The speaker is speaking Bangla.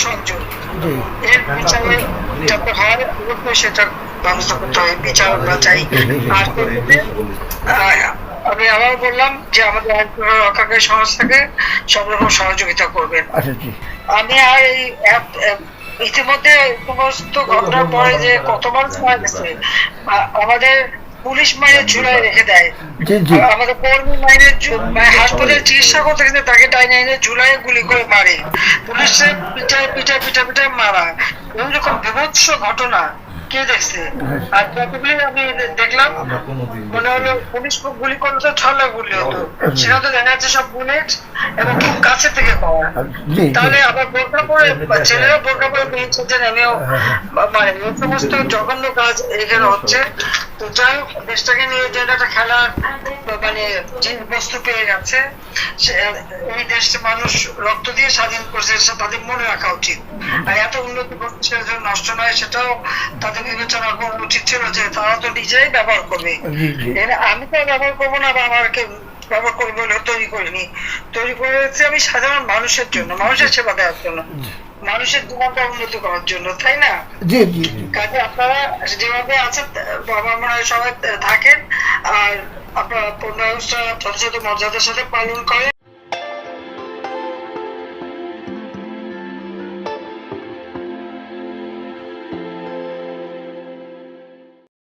সংযোগ এর বিচারে যাতে হয় অবশ্যই সেটা ব্যবস্থা করতে হয়, বিচার আমরা চাই। আর আমি আবার বললাম যে আমাদের আইন রক্ষাকারী সংস্থাকে সব রকম সহযোগিতা করবেন। আমি আর এই ইতিমধ্যে সমস্ত ঘটনার পরে যে কত মানুষ মারা গেছে, আমাদের পুলিশ মাইনের ঝুলায় রেখে দেয়, আমাদের কর্মী মাইনের হাসপাতালে চিকিৎসা করতে গেছে তাকে ডাইনাইনের ঝুলায় গুলি করে মারে, পুলিশের পিঠায় পিঠায় পিঠা পিঠায় মারা, এরকম বিভৎস ঘটনা কে দেখছে? আর যতগুলি আমি দেখলাম মনে হলো পুলিশ গুলি করলে তো ছলা গুলি হতো, সেটা তো দেখা যাচ্ছে সব বুলেট এবং খুব কাছে থেকে পাওয়া। তাহলে আবার বোরকা পরে ছেলেরা বোরকা পরে পেয়েছে নেমেও মানে এই সমস্ত জঘন্য কাজ এখানে হচ্ছে। তো যাই হোক, দেশটাকে নিয়ে যে একটা খেলার মানে বস্তু পেয়ে গেছে, এই দেশটা মানুষ রক্ত দিয়ে স্বাধীন করছে, তাদের মনে রাখা উচিত। আর এত উন্নতি করছে সেটা নষ্ট নয়, সেটাও তাদের বিবেচনা করা উচিত ছিল যে তারা তো নিজেই ব্যবহার করবে। আমি তো ব্যবহার করবো না বা আমাকে ব্যবহার করবো বলে তৈরি করিনি, তৈরি করেছি আমি সাধারণ মানুষের জন্য, মানুষের সেবা দেওয়ার জন্য, মানুষের জীবনটা উন্নতি করার জন্য, তাই না? কাজে আপনারা যেভাবে আছেন আমার মনে হয় সবাই থাকেন আর আপনারা 15 আগস্টটা যথাযথ মর্যাদার সাথে পালন করেন।